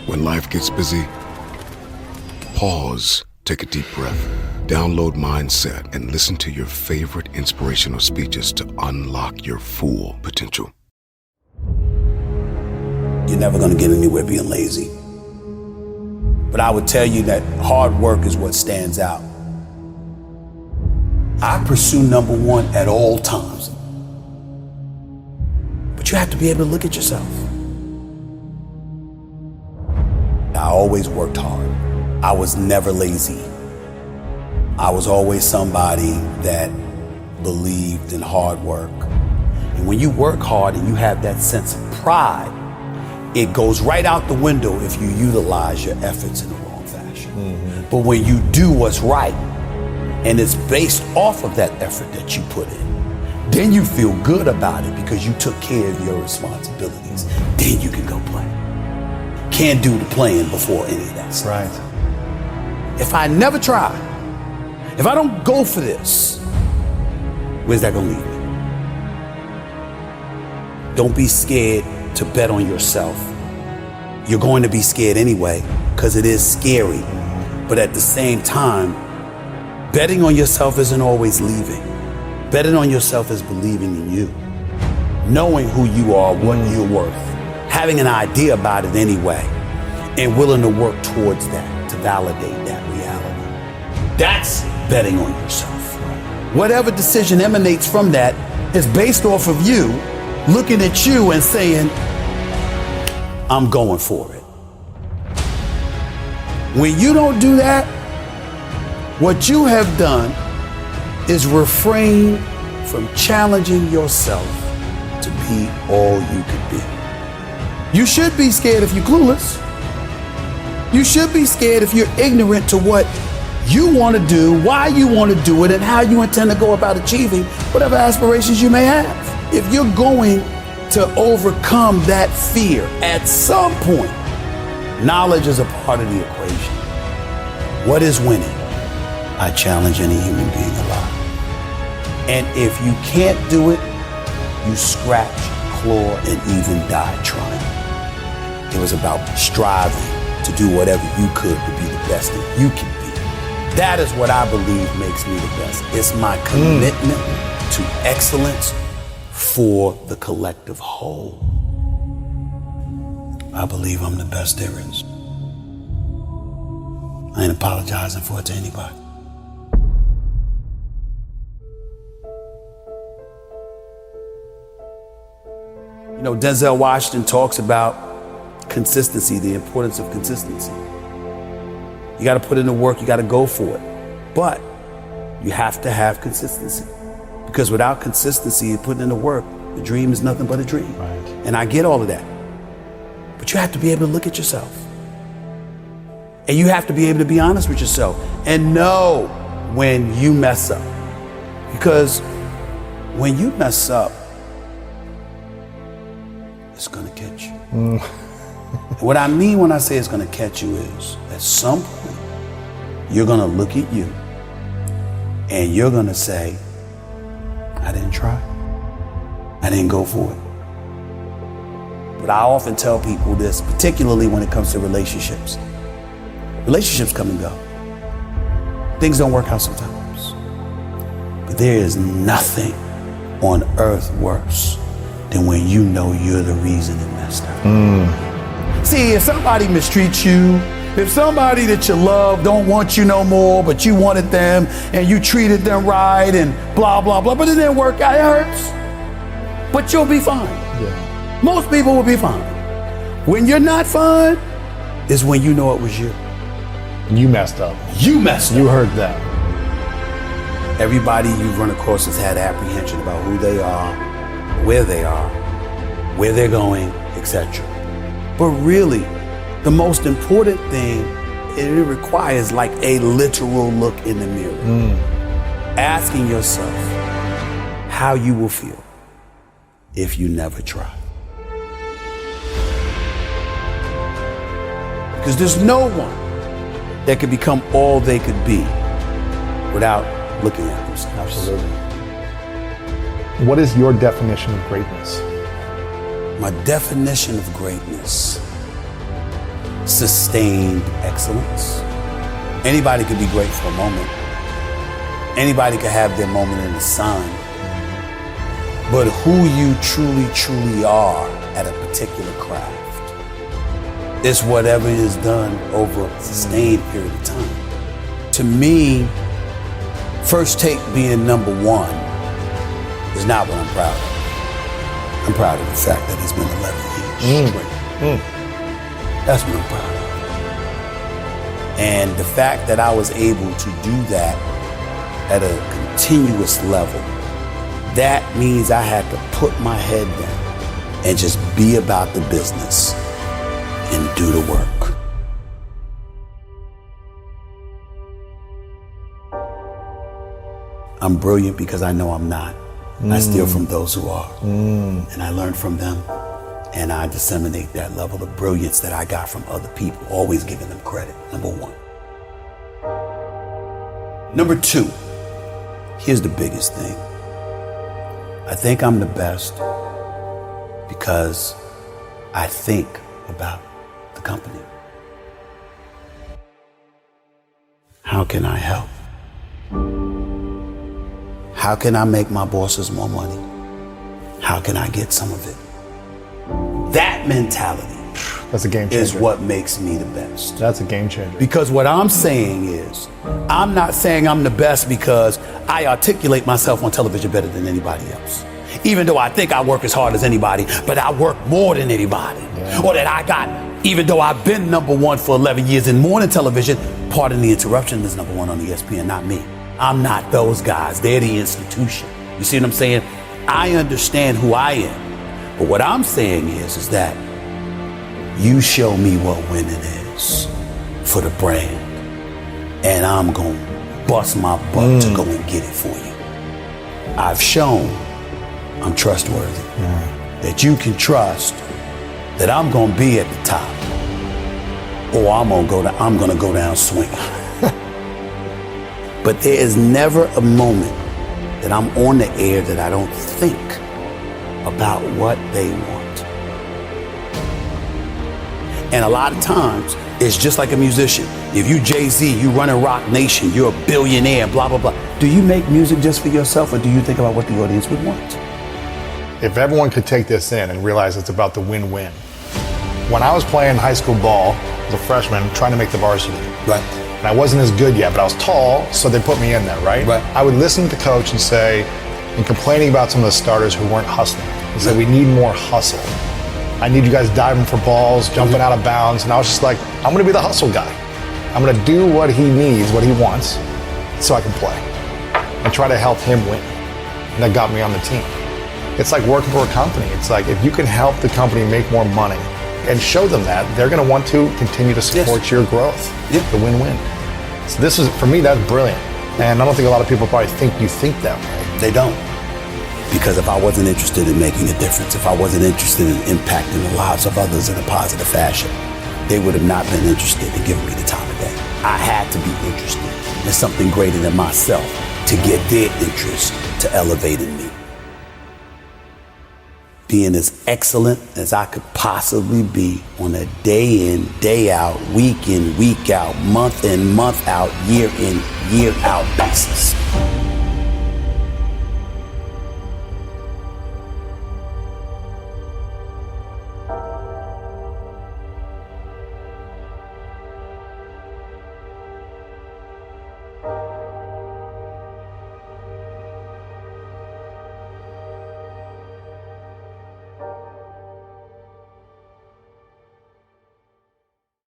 When life gets busy, pause, take a deep breath, download Mindset, and listen to your favorite inspirational speeches to unlock your full potential. You're never going to get anywhere being lazy. But I would tell you that hard work is what stands out. I pursue number one at all times. But you have to be able to look at yourself. I always worked hard. I was never lazy. I was always somebody that believed in hard work. And when you work hard and you have that sense of pride, it goes right out the window if you utilize your efforts in the wrong fashion. Mm-hmm. But when you do what's right, and it's based off of that effort that you put in, then you feel good about it because you took care of your responsibilities. Then you can go play. Can't do the playing before any of that stuff. Right. If I never try, if I don't go for this, where's that gonna leave me? Don't be scared to bet on yourself. You're going to be scared anyway, because it is scary. But at the same time, betting on yourself isn't always leaving. Betting on yourself is believing in you, knowing who you are, what you're worth, having an idea about it anyway, and willing to work towards that, to validate that reality. That's betting on yourself. Whatever decision emanates from that is based off of you looking at you and saying, I'm going for it. When you don't do that, what you have done is refrain from challenging yourself to be all you could be. You should be scared if you're clueless. You should be scared if you're ignorant to what you want to do, why you want to do it, and how you intend to go about achieving whatever aspirations you may have. If you're going to overcome that fear at some point, knowledge is a part of the equation. What is winning? I challenge any human being alive. And if you can't do it, you scratch, claw, and even die trying. It was about striving to do whatever you could to be the best that you can be. That is what I believe makes me the best. It's my commitment to excellence for the collective whole. I believe I'm the best there is. I ain't apologizing for it to anybody. You know, Denzel Washington talks about consistency, the importance of consistency. You got to put in the work, you got to go for it. But you have to have consistency. Because without consistency and putting in the work, the dream is nothing but a dream. Right. And I get all of that. But you have to be able to look at yourself. And you have to be able to be honest with yourself and know when you mess up. Because when you mess up, it's gonna catch you. What I mean when I say it's gonna catch you is, at some point, you're gonna look at you and you're gonna say, I didn't try. I didn't go for it. But I often tell people this, particularly when it comes to relationships. Relationships come and go. Things don't work out sometimes. But there is nothing on earth worse than when you know you're the reason it messed up. See, if somebody mistreats you, if somebody that you love don't want you no more, but you wanted them and you treated them right and blah, blah, blah, but it didn't work out, it hurts. But you'll be fine. Yeah. Most people will be fine. When you're not fine is when you know it was you. You messed up. You messed up. You heard that. Everybody you've run across has had apprehension about who they are, where they're going, etc. But really, the most important thing, it requires like a literal look in the mirror. Asking yourself how you will feel if you never try. Because there's no one that could become all they could be without looking at themselves. Absolutely. What is your definition of greatness? My definition of greatness sustained excellence. Anybody could be great for a moment. Anybody could have their moment in the sun. But who you truly are at a particular craft is whatever is done over a sustained period of time. To me, First Take being number one is not what I'm proud of. I'm proud of the fact that it's been 11 years straight. That's what I'm proud of. And the fact that I was able to do that at a continuous level, that means I had to put my head down and just be about the business and do the work. I'm brilliant because I know I'm not. I steal from those who are. And I learn from them. And I disseminate that level of brilliance that I got from other people, always giving them credit, number one. Number two, here's the biggest thing. I think I'm the best because I think about the company. How can I help? How can I make my bosses more money? How can I get some of it? That mentality That's a game changer. is what makes me the best. That's a game changer. Because what I'm saying is, I'm not saying I'm the best because I articulate myself on television better than anybody else. Even though I think I work as hard as anybody, but I work more than anybody. Yeah. Or that I got, even though I've been number one for 11 years in morning television, pardon the interruption, is number one on ESPN, not me. I'm not those guys. They're the institution. You see what I'm saying? I understand who I am. But what I'm saying is that you show me what winning is for the brand, and I'm going to bust my butt to go and get it for you. I've shown I'm trustworthy, that you can trust that I'm going to be at the top, or I'm going to go down swinging. But there is never a moment that I'm on the air that I don't think about what they want. And a lot of times, it's just like a musician. If you Jay-Z, you running Rock Nation, you're a billionaire, blah, blah, blah. Do you make music just for yourself, or do you think about what the audience would want? If everyone could take this in and realize it's about the win-win. When I was playing high school ball as a freshman, trying to make the varsity. Right. And I wasn't as good yet, but I was tall, so they put me in there, right? Right. I would listen to the coach and say, and complaining about some of the starters who weren't hustling. He said, we need more hustle. I need you guys diving for balls, jumping out of bounds. And I was just like, I'm going to be the hustle guy. I'm going to do what he needs, what he wants, so I can play and try to help him win. And that got me on the team. It's like working for a company. It's like if you can help the company make more money and show them that, they're going to want to continue to support your growth, the win-win. So this is, for me, that's brilliant. And I don't think a lot of people probably think you think that way. They don't. Because if I wasn't interested in making a difference, if I wasn't interested in impacting the lives of others in a positive fashion, they would have not been interested in giving me the time of day. I had to be interested in something greater than myself to get their interest to elevate in me. Being as excellent as I could possibly be on a day in, day out, week in, week out, month in, month out, year in, year out basis.